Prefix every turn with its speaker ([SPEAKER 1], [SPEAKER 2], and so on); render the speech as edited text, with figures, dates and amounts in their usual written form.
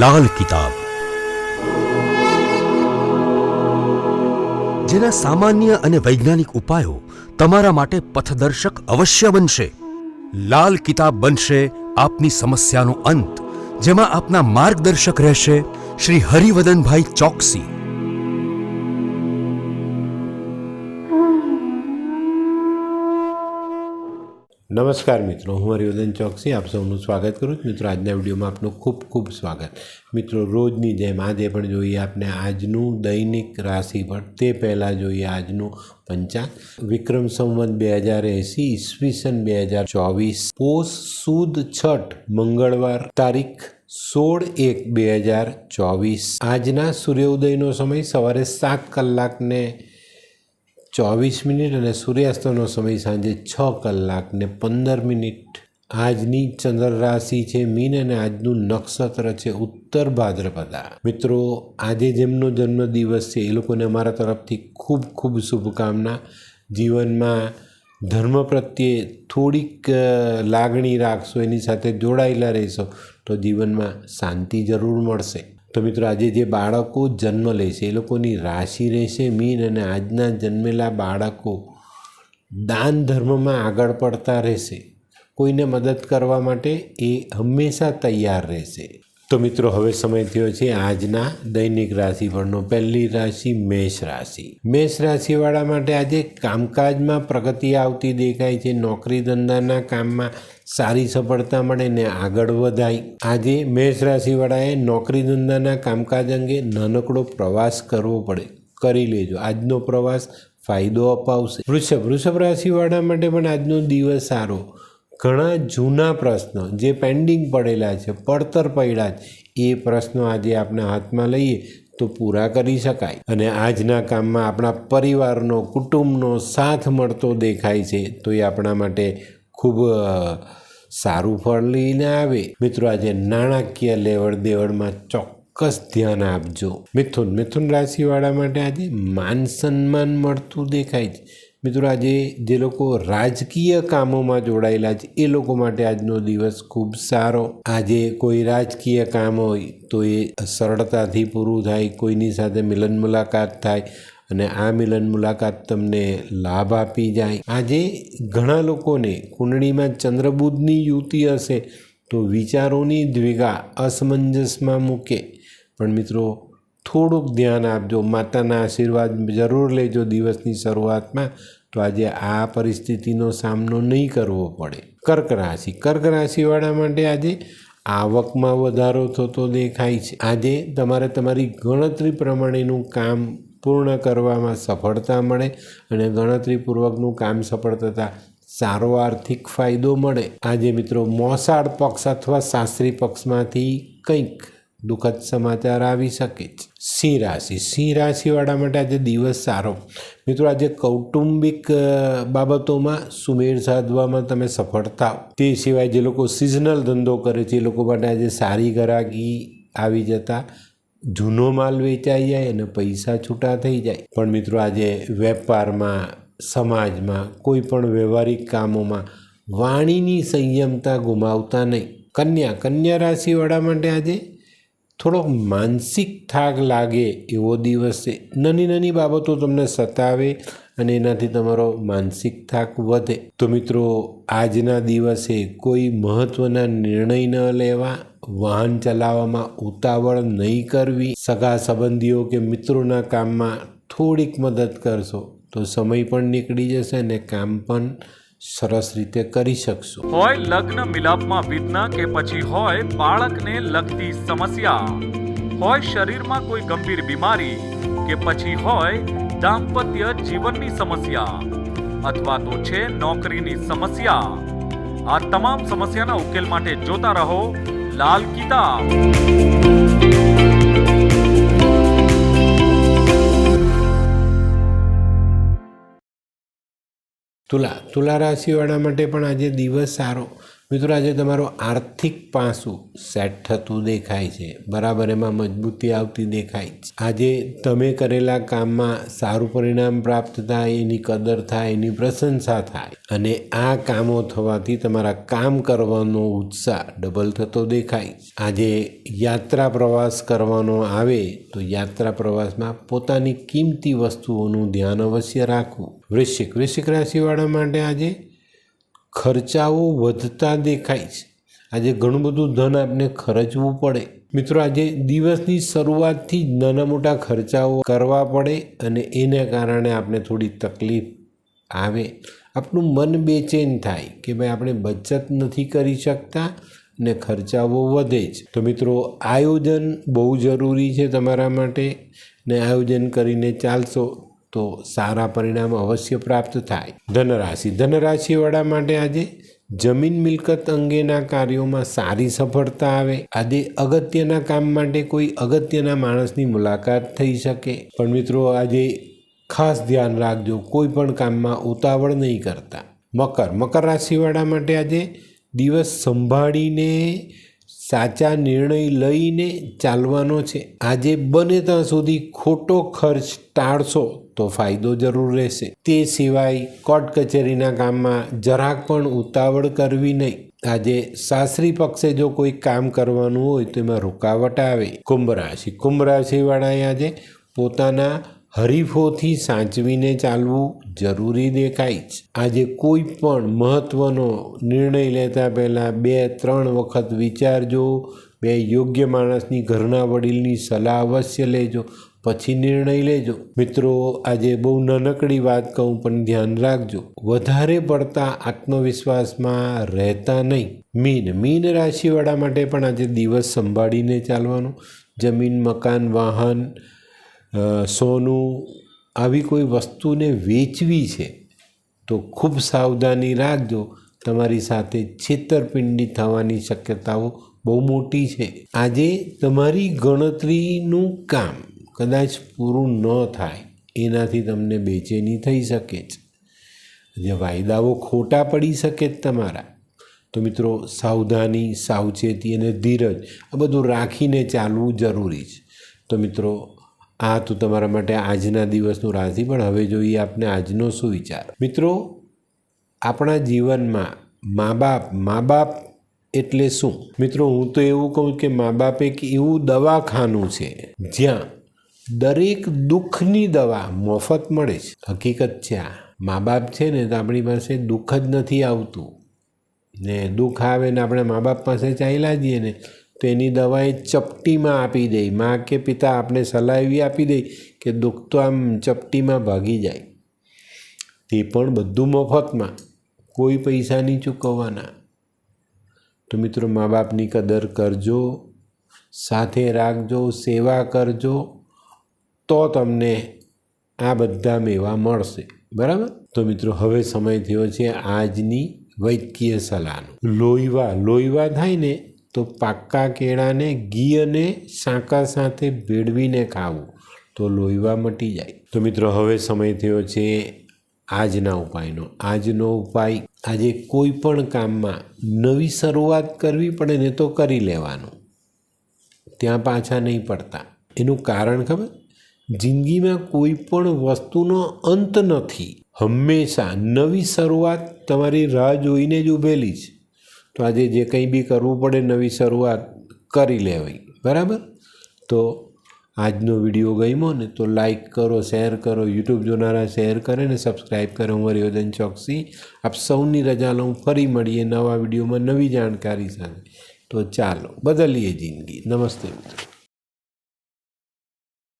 [SPEAKER 1] લાલ કિતાબ, જેના સામાન્ય અને વૈજ્ઞાનિક ઉપાયો તમારા માટે પથદર્શક અવશ્ય બનશે. લાલ કિતાબ બનશે આપની સમસ્યાનો અંત, જેમાં આપના માર્ગદર્શક રહેશે શ્રી હરિવદનભાઈ ચોકસી.
[SPEAKER 2] નમસ્કાર મિત્રો, હું હરિવદન ચોકસી આપ સૌનું સ્વાગત કરું છું. મિત્રો, આજના વિડીયોમાં આપનું ખૂબ ખૂબ સ્વાગત. મિત્રો, રોજની જેમ આજે પણ જોઈએ આપણે આજનું દૈનિક રાશિફળ. તે પહેલાં જોઈએ આજનું પંચાંગ. વિક્રમ સંવત 2080 ઈસવીસન 2024 પોષ સુદ છઠ મંગળવાર તારીખ 16/1/2024. આજના સૂર્યોદયનો સમય સવારે 7 કલાકને 24 અને સૂર્યાસ્તનો સમય સાંજે 6 કલાકને 15. આજની ચંદ્ર રાશિ છે મીન અને આજનું નક્ષત્ર છે ઉત્તર ભાદ્રપદા. મિત્રો, આજે જેમનો જન્મદિવસ છે એ લોકોને અમારા તરફથી ખૂબ ખૂબ શુભકામના. જીવનમાં ધર્મ પ્રત્યે થોડીક લાગણી રાખશો, એની સાથે જોડાયેલા રહેશો તો જીવનમાં શાંતિ જરૂર મળશે. તો મિત્રો, આજે જે બાળકો જન્મ લેશે એ લોકોની રાશિ રહેશે મીન અને આજના જન્મેલા બાળકો દાન ધર્મમાં આગળ પડતા રહેશે. કોઈને મદદ કરવા માટે એ હંમેશા તૈયાર રહેશે. તો મિત્રો, હવે સમય થયો છે આજના દૈનિક રાશિફળનો. પહેલી રાશિ મેષ રાશિ. મેષ રાશિવાળા માટે આજે કામકાજમાં પ્રગતિ આવતી દેખાય છે. નોકરી ધંધાના કામમાં સારી સફળતા મળે ને આગળ વધાય. આજે મેષ રાશિવાળાએ નોકરી ધંધાના કામકાજ અંગે નાનકડો પ્રવાસ કરવો પડે, કરી લેજો. આજનો પ્રવાસ ફાયદો અપાવશે. વૃષભ રાશિવાળા માટે પણ આજનો દિવસ સારો. ઘણા જૂના પ્રશ્નો જે પેન્ડિંગ પડેલા છે, પડતર પડ્યા છે, એ પ્રશ્નો આજે આપણા હાથમાં લઈએ તો પૂરા કરી શકાય. અને આજના કામમાં આપણા પરિવારનો, કુટુંબનો સાથ મળતો દેખાય છે તો એ આપણા માટે ખૂબ સારું ફળ લઈને આવે. મિત્રો, આજે નાણાકીય લેવડ દેવડમાં ચોક્કસ ધ્યાન આપજો. મિથુન રાશિવાળા માટે આજે માન સન્માન મળતું દેખાય છે. મિત્રો, આજે જે લોકો રાજકીય કામોમાં જોડાયેલા છે એ લોકો માટે આજનો દિવસ ખૂબ સારો. આજે કોઈ રાજકીય કામ હોય તો એ સરળતાથી પૂરું થાય. કોઈની સાથે મિલન મુલાકાત થાય અને આ મિલન મુલાકાત તમને લાભ આપી જાય. આજે ઘણા લોકોને કુંડળીમાં ચંદ્રબુધની યુતિ હશે તો વિચારોની દ્વિગા અસમંજસમાં મૂકે. પણ મિત્રો, થોડુંક ધ્યાન આપજો. માતાના આશીર્વાદ જરૂર લેજો દિવસની શરૂઆતમાં, તો આજે આ પરિસ્થિતિનો સામનો નહીં કરવો પડે. કર્ક રાશિવાળા માટે આજે આવકમાં વધારો થતો દેખાય છે. આજે તમારે તમારી ગણતરી પ્રમાણેનું કામ પૂર્ણ કરવામાં સફળતા મળે અને ગણતરીપૂર્વકનું કામ સફળ થતાં સારો આર્થિક ફાયદો મળે. આજે મિત્રો, મોસાળ પક્ષ અથવા સાસરી પક્ષમાંથી કંઈક દુઃખદ સમાચાર આવી શકે છે. સિંહ રાશિવાળા માટે આજે દિવસ સારો. મિત્રો, આજે કૌટુંબિક બાબતોમાં સુમેળ સાધવામાં તમે સફળ થાવ. તે સિવાય જે લોકો સિઝનલ ધંધો કરે છે એ લોકો માટે આજે સારી ગ્રાહકી આવી જતા જૂનો માલ વેચાઈ જાય અને પૈસા છૂટા થઈ જાય. પણ મિત્રો, આજે વેપારમાં, સમાજમાં, કોઈ પણ વ્યવહારિક કામોમાં વાણીની સંયમતા ગુમાવતા નહીં. કન્યા રાશિવાળા માટે આજે થોડો માનસિક થાક લાગે એવો દિવસ છે. નાની બાબતો તમને સતાવે અને એનાથી તમારો માનસિક થાક વધે. તો મિત્રો, આજના દિવસે કોઈ મહત્ત્વના નિર્ણય ન લેવા, વાહન ચલાવવામાં ઉતાવળ નહીં કરવી. સગા સંબંધીઓ કે મિત્રોના કામમાં થોડીક મદદ કરશો તો સમય પણ નીકળી જશે અને કામ પણ સરસ રીતે કરી શકશો.
[SPEAKER 3] હોય લગ્ન મિલાપમાં વિઘ્ન કે પછી હોય બાળકને લગતી સમસ્યા, હોય શરીરમાં કોઈ ગંભીર બીમારી કે પછી હોય દાંપત્ય જીવનની સમસ્યા અથવા તો છે નોકરીની સમસ્યા, આ તમામ સમસ્યાના ઉકેલ માટે જોતા રહો લાલ કિતાબ.
[SPEAKER 2] તુલા રાશિવાળા માટે પણ આજે દિવસ સારો. મિત્રો આજે તમારો આર્થિક પાસું સેટ થતું દેખાય છે, બરાબર, એમાં મજબૂતી આવતી દેખાય છે. આજે તમે કરેલા કામમાં સારું પરિણામ પ્રાપ્ત થાય, એની કદર થાય, એની પ્રશંસા થાય અને આ કામો થવાથી તમારા કામ કરવાનો ઉત્સાહ ડબલ થતો દેખાય. આજે યાત્રા પ્રવાસ કરવાનો આવે તો યાત્રા પ્રવાસમાં પોતાની કિંમતી વસ્તુઓનું ધ્યાન અવશ્ય રાખવું. વૃશ્ચિક રાશિવાળા માટે આજે ખર્ચાઓ વધતા દેખાય છે. આજે ઘણું બધું ધન આપને ખર્ચવું પડે. મિત્રો આજે દિવસની શરૂઆતથી જ નાના મોટા ખર્ચાઓ કરવા પડે અને એને કારણે આપણે થોડી તકલીફ આવે. આપણું મન બેચેન થાય કે ભાઈ આપણે બચત નથી કરી શકતા ને ખર્ચાઓ વધે છે. તો મિત્રો આયોજન બહુ જરૂરી છે તમારા માટે, ને આયોજન કરીને ચાલશો તો સારા પરિણામ અવશ્ય પ્રાપ્ત થાય. ધનરાશિવાળા માટે આજે જમીન મિલકત અંગેના કાર્યોમાં સારી સફળતા આવે. આજે અગત્યના કામ માટે કોઈ અગત્યના માણસની મુલાકાત થઈ શકે. પણ મિત્રો આજે ખાસ ધ્યાન રાખજો, કોઈ પણ કામમાં ઉતાવળ નહીં કરતા. મકર રાશિવાળા માટે આજે દિવસ સંભાળીને સાચા નિર્ણય લઈને ચાલવાનો છે. આજે બને ત્યાં સુધી ખોટો ખર્ચ ટાળશો તો ફાયદો જરૂર રહેશે. તે સિવાય કોર્ટ કચેરીના કામમાં જરાક પણ ઉતાવળ કરવી નહીં. આજે સાસરી પક્ષે જો કોઈ કામ કરવાનું હોય તો એમાં રૂકાવટ આવે. કુંભ રાશિવાળાએ આજે પોતાના હરીફોથી સાચવીને ચાલવું જરૂરી દેખાય છે. આજે કોઈ પણ મહત્ત્વનો નિર્ણય લેતા પહેલાં 2-3 વખત વિચારજો. બે યોગ્ય માણસની, ઘરના વડીલની સલાહ અવશ્ય લેજો, પછી નિર્ણય લેજો. મિત્રો આજે બહુ નાનકડી વાત કહું પણ ધ્યાન રાખજો, વધારે પડતા આત્મવિશ્વાસમાં રહેતા નહીં. મીન રાશિવાળા માટે પણ આજે દિવસ સંભાળીને ચાલવાનું. જમીન, મકાન, વાહન, સોનું આવી કોઈ વસ્તુને વેચવી છે તો ખૂબ સાવધાની રાખજો. તમારી સાથે છેતરપિંડી થવાની શક્યતાઓ બહુ મોટી છે. આજે તમારી ગણતરીનું કામ કદાચ પૂરું ન થાય એનાથી તમને બેચેની થઈ શકે છે. જે વાયદાઓ ખોટા પડી શકે જ તમારા. તો મિત્રો સાવધાની, સાવચેતી અને ધીરજ આ બધું રાખીને ચાલવું જરૂરી છે. તો મિત્રો આ તો તમારા માટે આજના દિવસનું રાશિ. પણ હવે જોઈએ આપણે આજનો શું વિચાર. મિત્રો આપણા જીવનમાં મા બાપ એટલે શું? મિત્રો હું તો એવું કહું કે મા બાપ એક એવું દવાખાનું છે જ્યાં દરેક દુઃખની દવા મફત મળે છે. હકીકત છે આ. મા બાપ છે ને તો આપણી પાસે દુઃખ જ નથી આવતું, ને દુઃખ આવે ને આપણે મા બાપ પાસે ચાલ્યા જઈએ ને તો એની દવા એ ચપટીમાં આપી દે. મા કે પિતા આપણે સલાહ એવી આપી દે કે દુઃખ તો આમ ચપટીમાં ભાગી જાય. તે પણ બધું મફતમાં, કોઈ પૈસા નહીં ચૂકવવાના. તો મિત્રો મા બાપની કદર કરજો, સાથે રાખજો, સેવા કરજો, તો તમને આ બધા મેવા મળશે. બરાબર? તો મિત્રો હવે સમય થયો છે આજની વૈદ્યકીય સલાહનો. લોહીવા થાય ને તો પાક્કા કેળાને ઘી અને શાંકા સાથે ભેળવીને ખાવું તો લોહીવા મટી જાય. તો મિત્રો હવે સમય થયો છે આજના ઉપાયનો. આજનો ઉપાય, આજે કોઈ પણ કામમાં નવી શરૂઆત કરવી પડે ને તો કરી લેવાનું, ત્યાં પાછા નહીં પડતા. એનું કારણ ખબર? જિંદગીમાં કોઈ પણ વસ્તુનો અંત નથી. હંમેશા નવી શરૂઆત તમારી રાહ જોઈને જ ઊભેલી છે. તો આજે જે કંઈ બી કરવું પડે નવી શરૂઆત કરી લેવાય. બરાબર? તો આજનો વિડીયો ગમ્યો ને તો લાઈક કરો, શેર કરો, યુટ્યુબ જોનારા શેર કરે ને સબસ્ક્રાઈબ કરે. હું હરિવર્ધન ચોકસી આપ સૌની રજા લઉં. ફરી મળીએ નવા વિડીયોમાં નવી જાણકારી સાથે. તો ચાલો બદલીએ જિંદગી. નમસ્તે મિત્રો.